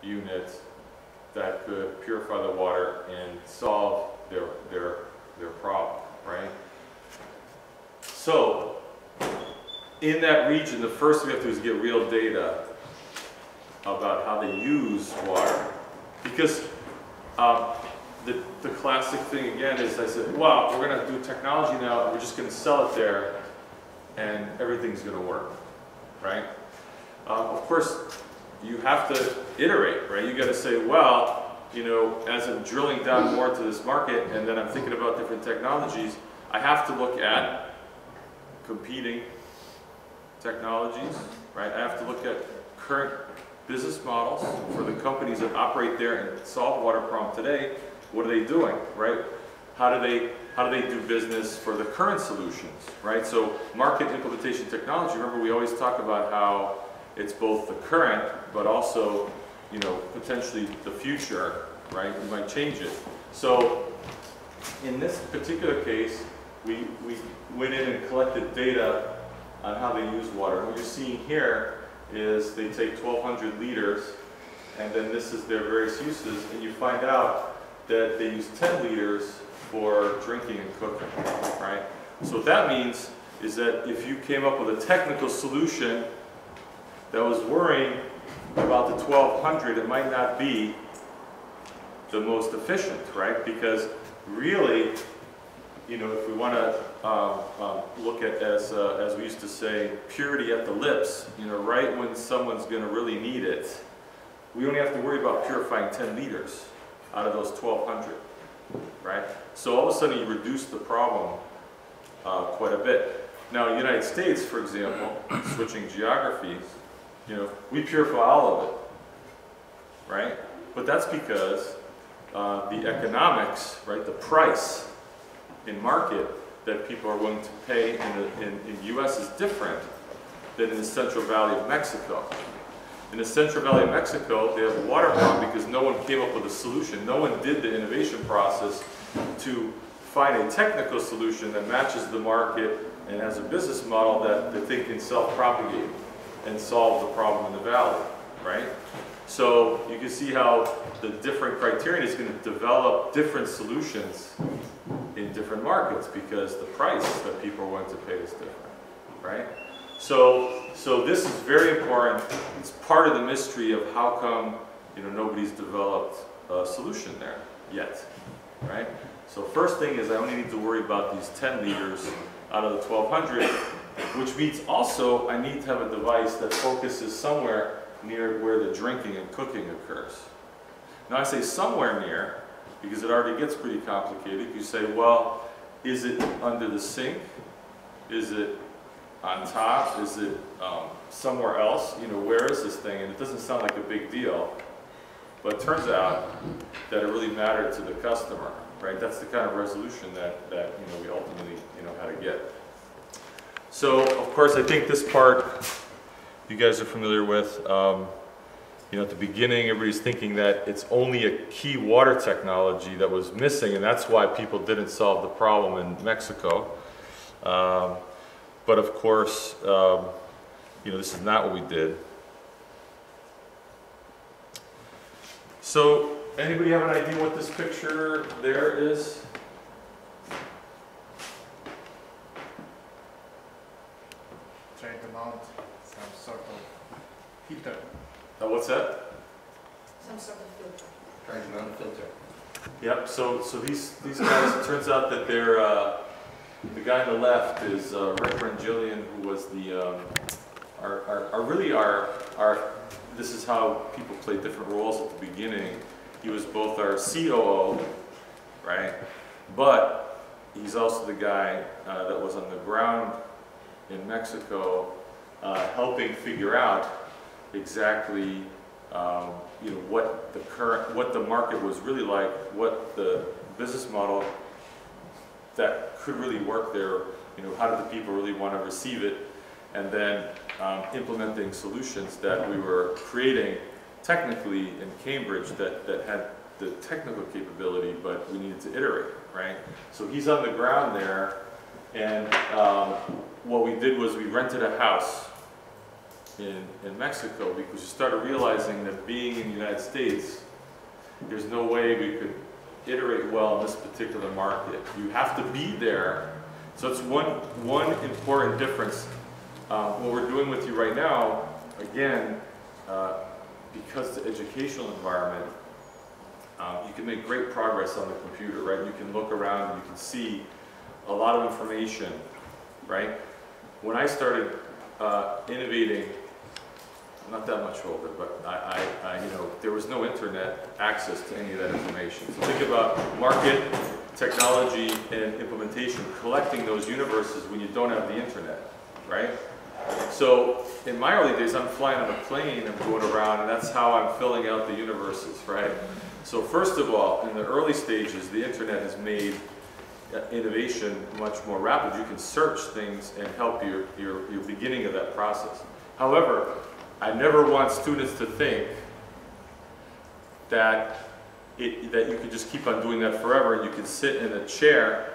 unit that could purify the water and solve their problem, right? So, in that region, the first thing we have to do is get real data about how they use water. Because the classic thing again is I said, well, we're going to do technology now, and we're just going to sell it there, and everything's going to work, right? Of course, you have to iterate, right? You got to say, well, you know, as I'm drilling down more into this market, and then I'm thinking about different technologies, I have to look at competing technologies, right? I have to look at current business models for the companies that operate there and solve water problem today. What are they doing, right? How do they do business for the current solutions, right? So market implementation technology, remember we always talk about how it's both the current, but also, you know, potentially the future, right? We might change it. So in this particular case, we went in and collected data on how they use water. And what you're seeing here is they take 1,200 liters, and then this is their various uses, and you find out that they use 10 liters for drinking and cooking, right? So what that means is that if you came up with a technical solution that was worrying about the 1,200, it might not be the most efficient, right? Because really, you know, if we want to look at, as we used to say, purity at the lips, you know, right when someone's going to really need it, we only have to worry about purifying 10 liters out of those 1,200, right? So all of a sudden you reduce the problem quite a bit. Now, in the United States, for example, switching geographies, you know, we purify all of it, right? But that's because the economics, right, the price in market that people are willing to pay in the U.S. is different than in the Central Valley of Mexico. In the Central Valley of Mexico, they have a water problem because no one came up with a solution. No one did the innovation process to find a technical solution that matches the market and has a business model that they can self-propagate and solve the problem in the valley, right? So you can see how the different criterion is going to develop different solutions in different markets because the price that people are willing to pay is different, right? So this is very important. It's part of the mystery of how come, you know, nobody's developed a solution there yet, right? So first thing is I only need to worry about these 10 liters out of the 1,200, which means also I need to have a device that focuses somewhere near where the drinking and cooking occurs. Now I say somewhere near because it already gets pretty complicated. You say, well, is it under the sink? Is it on top? Is it somewhere else? You know, where is this thing? And it doesn't sound like a big deal, but it turns out that it really mattered to the customer, right? That's the kind of resolution that you know, we ultimately, you know, how to get. So, of course, I think this part you guys are familiar with. You know, at the beginning, everybody's thinking that it's only a key water technology that was missing, and that's why people didn't solve the problem in Mexico. But of course, you know, this is not what we did. So, anybody have an idea what this picture there is? Trying to mount some sort of filter. What's that? Some sort of filter. Trying to mount a filter. Yep. So these guys. It turns out that they're the guy on the left is Rick Rangillian, who was the This is how people play different roles at the beginning. He was both our COO, right? But he's also the guy that was on the ground in Mexico, helping figure out exactly you know, what the market was really like, what the business model that could really work there, you know, how did the people really want to receive it, and then implementing solutions that we were creating technically in Cambridge that had the technical capability, but we needed to iterate, right? So he's on the ground there, and what we did was we rented a house in Mexico, because you started realizing that being in the United States, there's no way we could iterate well in this particular market. You have to be there. So it's one important difference. What we're doing with you right now, again, because the educational environment, you can make great progress on the computer, right? You can look around and you can see a lot of information, right? When I started innovating, I'm not that much older, but you know, there was no internet access to any of that information. So think about market, technology, and implementation, collecting those universes when you don't have the internet, right? So in my early days, I'm flying on a plane, I'm going around, and that's how I'm filling out the universes, right? So first of all, in the early stages, the internet has made innovation much more rapid. You can search things and help your beginning of that process. However, I never want students to think that that you could just keep on doing that forever and you can sit in a chair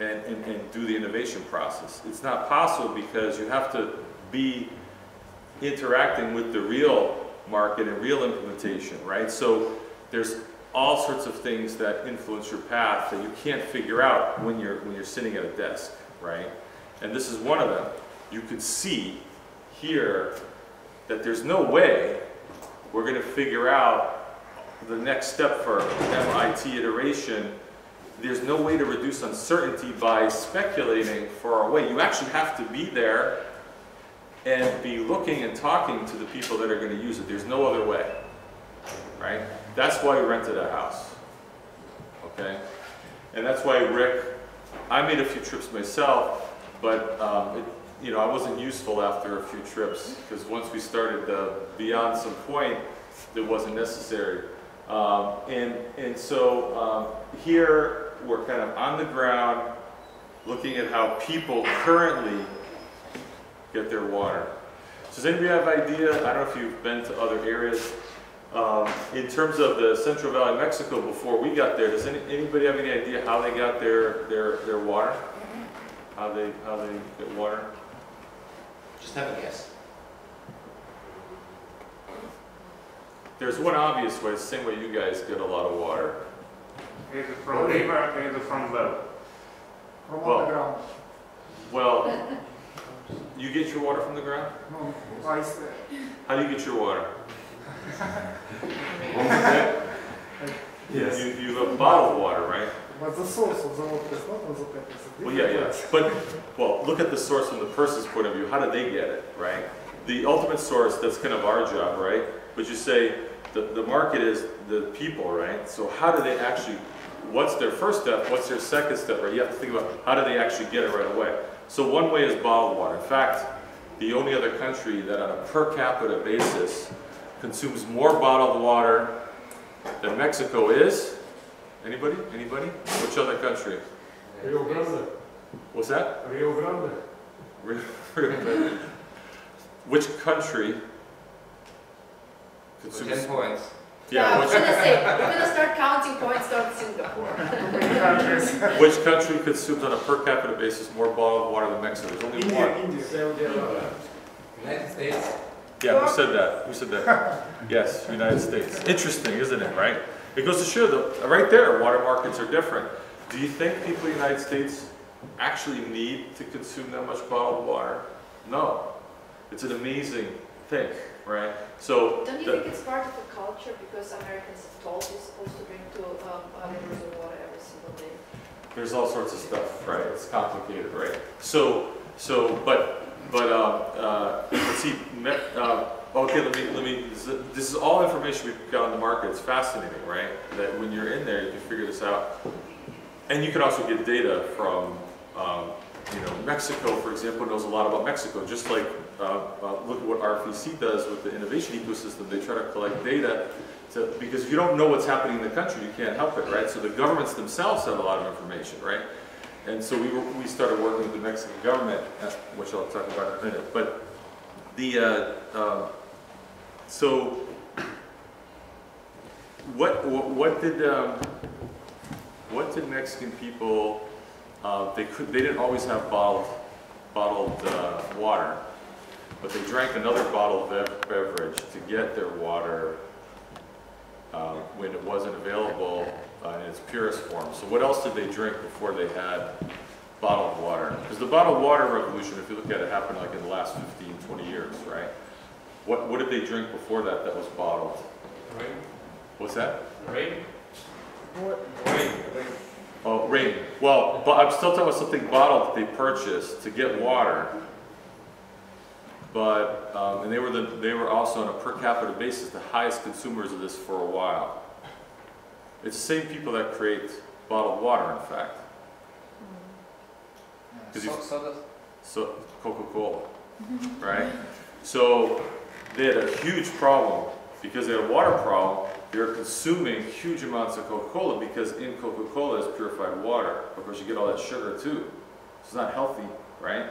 and do the innovation process. It's not possible, because you have to be interacting with the real market and real implementation, right? So there's all sorts of things that influence your path that you can't figure out when you're sitting at a desk, right? And this is one of them. You could see here that there's no way we're going to figure out the next step for MIT iteration. There's no way to reduce uncertainty by speculating far away. You actually have to be there and be looking and talking to the people that are going to use it. There's no other way, right? That's why we rented a house, okay? And that's why Rick, I made a few trips myself, but you know, I wasn't useful after a few trips, because once we started beyond some point, it wasn't necessary. And so here we're kind of on the ground looking at how people currently get their water. So does anybody have an idea? I don't know if you've been to other areas. In terms of the Central Valley of Mexico before we got there, does anybody have any idea how they got their water? How they get water? Just have a guess. There's one obvious way, the same way you guys get a lot of water. Is it from river, is it from well? From Well- underground. Well, you get your water from the ground? No, ice. How do you get your water? Yes. You have bottled water, right? But the source of the water is not on the tap. It's a Well, yeah. But, well, look at the source from the person's point of view. How did they get it, right? The ultimate source, that's kind of our job, right? But you say the market is the people, right? So how do they actually, what's their first step? What's their second step, right? You have to think about how do they actually get it right away. So one way is bottled water. In fact, the only other country that on a per capita basis consumes more bottled water than Mexico is, anybody? Anybody? Which other country? Rio Grande. What's that? Rio Grande. Rio Grande. Which country For consumes? 10 points. Yeah, I Yeah, was gonna say, we're gonna start counting points on Singapore. which country consumes on a per capita basis more bottled water than Mexico? There's only one. India, Saudi Arabia. United States. Yeah, who said that? Who said that? Yes, United States. Interesting, isn't it, right? It goes to show that right there, water markets are different. Do you think people in the United States actually need to consume that much bottled water? No. It's an amazing thing, right? So, Don't you think it's part of the culture, because Americans are told you're supposed to drink 2 liters of water every single day? there's all sorts of stuff, right? It's complicated, right? Let's see. Okay, let me. This is all information we've got on the market. It's fascinating, right? That when you're in there, you can figure this out, and you can also get data from, you know, Mexico, for example, knows a lot about Mexico. Just like look at what RFEC does with the innovation ecosystem. They try to collect data. Because if you don't know what's happening in the country, you can't help it, right? So the governments themselves have a lot of information, right? And so we started working with the Mexican government, which I'll talk about in a minute. But the so what did Mexican people? They didn't always have bottled water. but they drank another bottled beverage to get their water when it wasn't available in its purest form. So what else did they drink before they had bottled water? Because the bottled water revolution, if you look at it, happened like in the last 15, 20 years, right? What did they drink before that was bottled? Rain. What's that? Rain. Rain. Oh, rain. Well, but I'm still talking about something bottled that they purchased to get water. But and they were also on a per capita basis the highest consumers of this for a while. It's the same people that create bottled water, in fact. So Coca-Cola, right? So they had a huge problem because they had a water problem. They were consuming huge amounts of Coca-Cola because in Coca-Cola is purified water. Of course, you get all that sugar too. It's not healthy, right?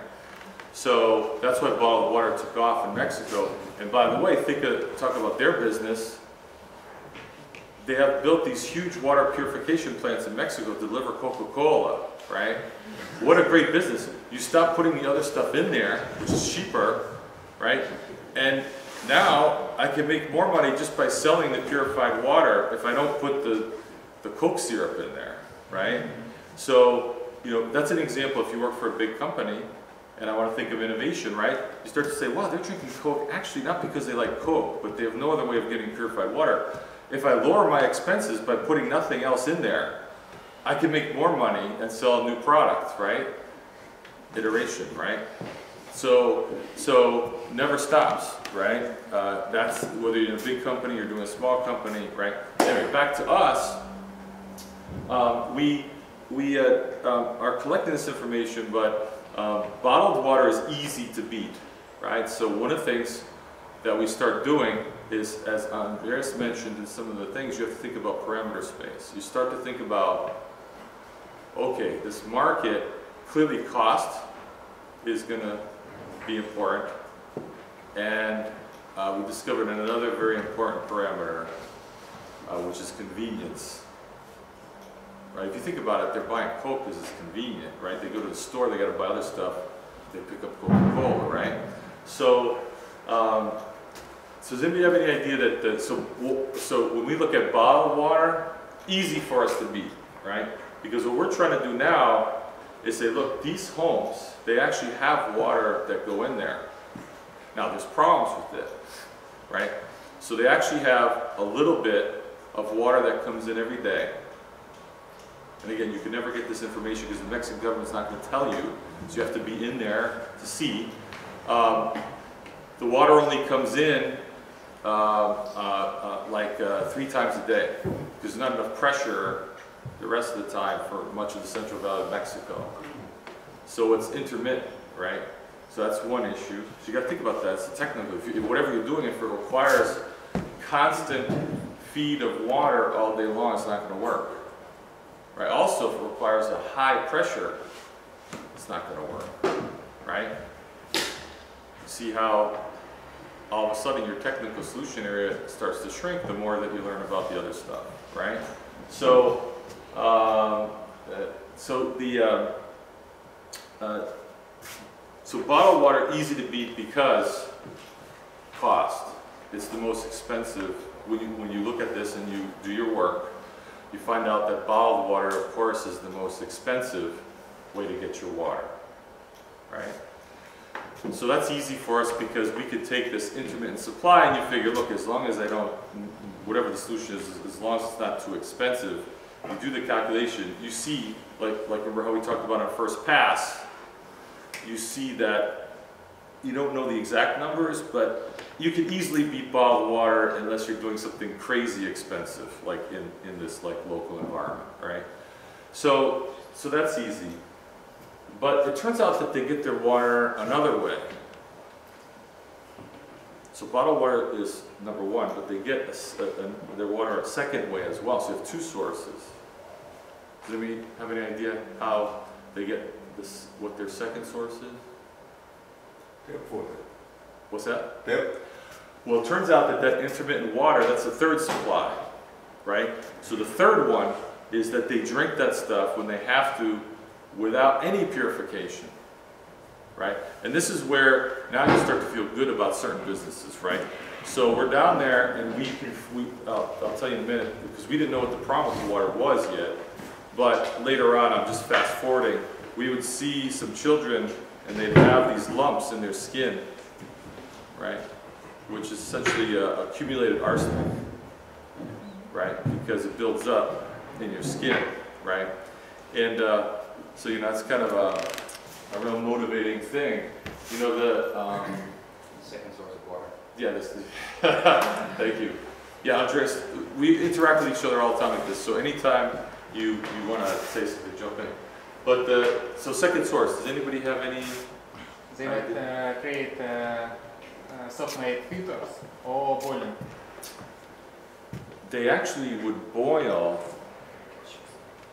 So that's why bottled water took off in Mexico. And by the way, talk about their business. They have built these huge water purification plants in Mexico to deliver Coca-Cola, right? What a great business. You stop putting the other stuff in there, which is cheaper, right? And now I can make more money just by selling the purified water if I don't put the Coke syrup in there, right? So, you know, that's an example. If you work for a big company, and I want to think of innovation, right? You start to say, wow, they're drinking Coke actually not because they like Coke, but they have no other way of getting purified water. If I lower my expenses by putting nothing else in there, I can make more money and sell a new product, right? Iteration, right? So never stops, right? That's whether you're in a big company or doing a small company, right? Anyway, back to us. We are collecting this information, but bottled water is easy to beat, right? So one of the things that we start doing is, as Andreas mentioned in some of the things, you have to think about parameter space. You start to think about, okay, this market, clearly cost is going to be important, and we discovered another very important parameter, which is convenience. Right? If you think about it, they're buying Coke because it's convenient, right? They go to the store, they got to buy other stuff, they pick up Coca-Cola, right? So, does anybody have any idea that, so when we look at bottled water, easy for us to beat, right? Because what we're trying to do now is say, look, these homes, they actually have water that go in there. Now, there's problems with it, right? So they actually have a little bit of water that comes in every day. And again, you can never get this information because the Mexican government's not going to tell you, so you have to be in there to see. The water only comes in 3 times a day because there's not enough pressure the rest of the time for much of the Central Valley of Mexico. So it's intermittent, right? So that's one issue. So you got to think about that. It's technical. Whatever you're doing, if it requires constant feed of water all day long, it's not going to work. Right? Also, if it requires a high pressure, it's not going to work. Right? See how all of a sudden your technical solution area starts to shrink the more that you learn about the other stuff. Right? So, so bottled water easy to beat because cost. It's the most expensive. When you look at this and you do your work, you find out that bottled water, of course, is the most expensive way to get your water, right? So that's easy for us because we could take this intermittent supply and you figure, look, as long as I don't, whatever the solution is, as long as it's not too expensive, you do the calculation, you see, like remember how we talked about on first pass, you see that you don't know the exact numbers, but you can easily beat bottled water unless you're doing something crazy expensive, like in this like local environment, right? So that's easy. But it turns out that they get their water another way. So bottled water is number one, but they get their water a second way as well. So you have two sources. Does anybody have any idea how they get this, what their second source is? What's that? Yep. Well, it turns out that intermittent water, that's the third supply, right? So the third one is that they drink that stuff when they have to without any purification, right? And this is where now you start to feel good about certain businesses, right? So we're down there, and I'll tell you in a minute, because we didn't know what the problem with the water was yet, but later on, I'm just fast forwarding, we would see some children, and they'd have these lumps in their skin, right? Which is essentially accumulated arsenic, right? Because it builds up in your skin, right? And so, you know, that's kind of a real motivating thing. You know, the Second source of water. yeah, this is thank you. Yeah, Andreas, we interact with each other all the time like this, so anytime you want to say something, jump in. But so second source, does anybody have any? They might create self-made filters or boiling. They actually would boil,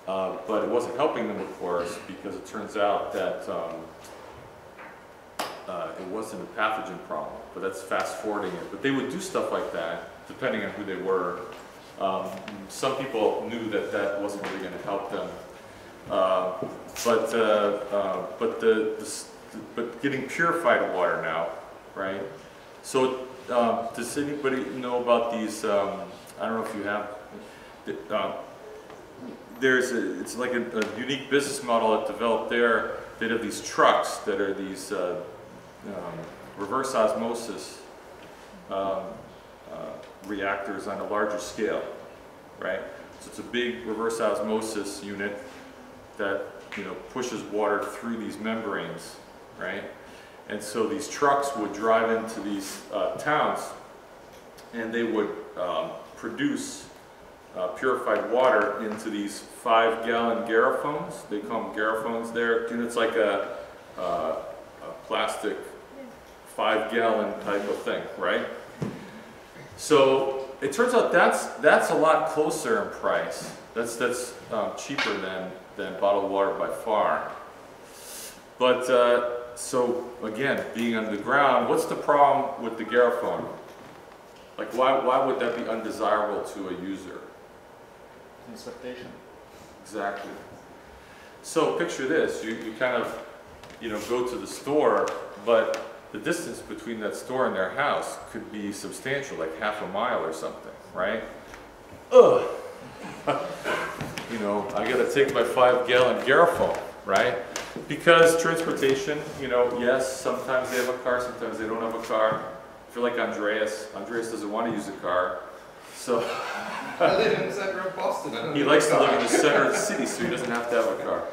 but it wasn't helping them, of course, because it turns out that it wasn't a pathogen problem. But that's fast forwarding it. But they would do stuff like that, depending on who they were. Some people knew that that wasn't really going to help them. But getting purified water now, right? So does anybody know about these? I don't know if you have. It's like a unique business model that developed there. They have these trucks that are these reverse osmosis reactors on a larger scale, right? So it's a big reverse osmosis unit that, you know, pushes water through these membranes, right? And so these trucks would drive into these towns, and they would produce purified water into these 5-gallon garrafons. They call them garrafons there. And it's like a plastic 5-gallon type of thing, right? So it turns out that's a lot closer in price. That's cheaper than bottled water by far. But so again, being underground, what's the problem with the garrafon? Like, why would that be undesirable to a user? Transportation. Exactly. So picture this: you kind of, you know, go to the store, but the distance between that store and their house could be substantial, like half a mile or something, right? Ugh. You know, I got to take my 5-gallon garrafon, right? Because transportation, you know, yes, sometimes they have a car, sometimes they don't have a car. I feel like Andreas doesn't want to use a car, so I live in the center of Boston. he likes to live in the center of the city, so he doesn't have to have a car.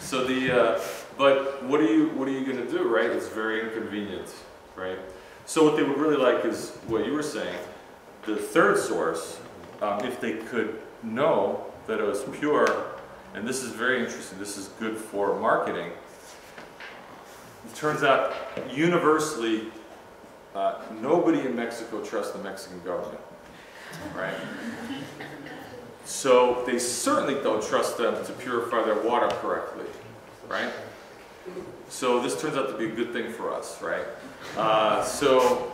So but what are you going to do, right? It's very inconvenient, right? So what they would really like is what you were saying, the third source, if they could know that it was pure, and this is very interesting, this is good for marketing. It turns out universally, nobody in Mexico trusts the Mexican government, right? So they certainly don't trust them to purify their water correctly, right? So this turns out to be a good thing for us, right? So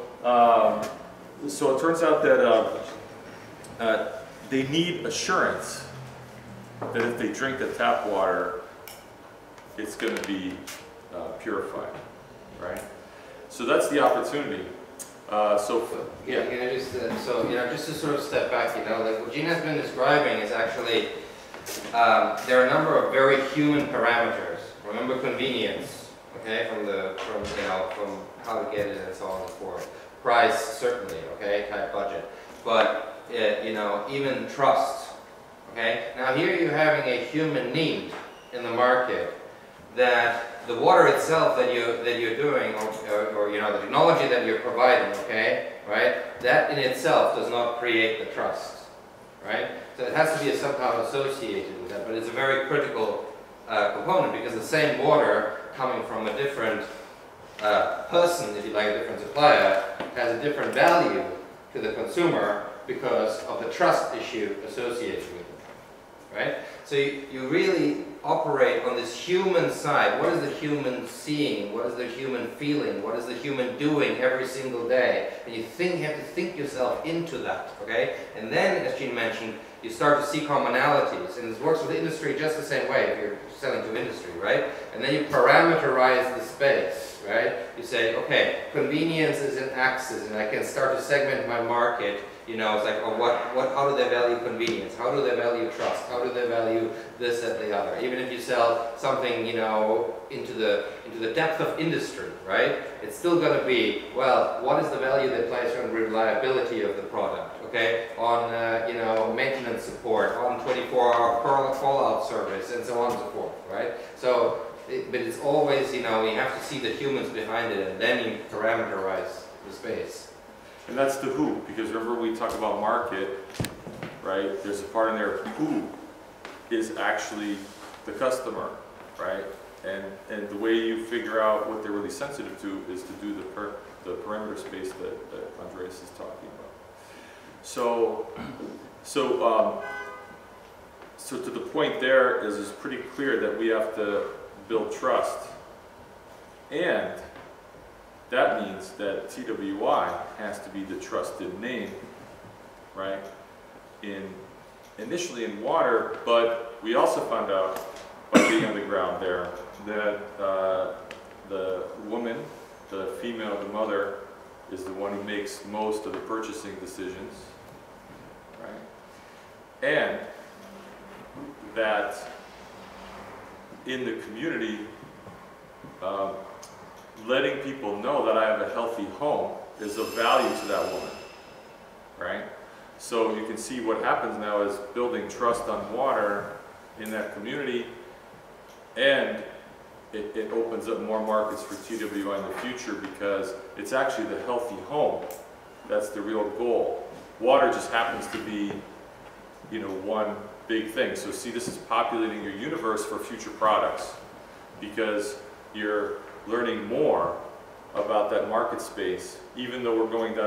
it turns out that they need assurance that if they drink the tap water, it's going to be purified, right? So that's the opportunity. Yeah, you know, just just to sort of step back, you know, like what Gina's been describing is actually there are a number of very human parameters. Remember convenience, okay, from how to get it and so on and so forth. Price, certainly, okay, tight budget, but you know, even trust. Okay. Now here you're having a human need in the market that the water itself that you're doing, or you know, the technology that you're providing, okay, right? That in itself does not create the trust, right? So it has to be somehow associated with that, but it's a very critical component, because the same water coming from a different person, if you like, a different supplier, has a different value to the consumer because of the trust issue associated with it, right? So you really operate on this human side. What is the human seeing? What is the human feeling? What is the human doing every single day? And you have to think yourself into that, okay? And then, as Jean mentioned, you start to see commonalities, and it works with industry just the same way if you're selling to industry, right? And then you parameterize the space, right? You say, okay, convenience is an axis, and I can start to segment my market. You know, it's like, oh, how do they value convenience? How do they value trust? How do they value this and the other? Even if you sell something, you know, into the depth of industry, right? It's still going to be, well, what is the value they place on reliability of the product? Okay, on you know, maintenance support, on 24-hour call-out service, and so on and so forth, right? So, but it's always, you know, you have to see the humans behind it, and then you parameterize the space. And that's the who, because remember we talk about market, right? There's a part in there, who is actually the customer, right? And the way you figure out what they're really sensitive to is to do the parameter space that Andreas is talking about. So to the point there is it's pretty clear that we have to build trust, and that means that TWI has to be the trusted name, right? Initially in water, but we also found out by being on the ground there that the woman, the female, the mother, is the one who makes most of the purchasing decisions, right? And that in the community, letting people know that I have a healthy home is of value to that woman, right? So you can see what happens now is building trust on water in that community, and it opens up more markets for TWI in the future because it's actually the healthy home that's the real goal. Water just happens to be, you know, one big thing. So see, this is populating your universe for future products because you're learning more about that market space, even though we're going down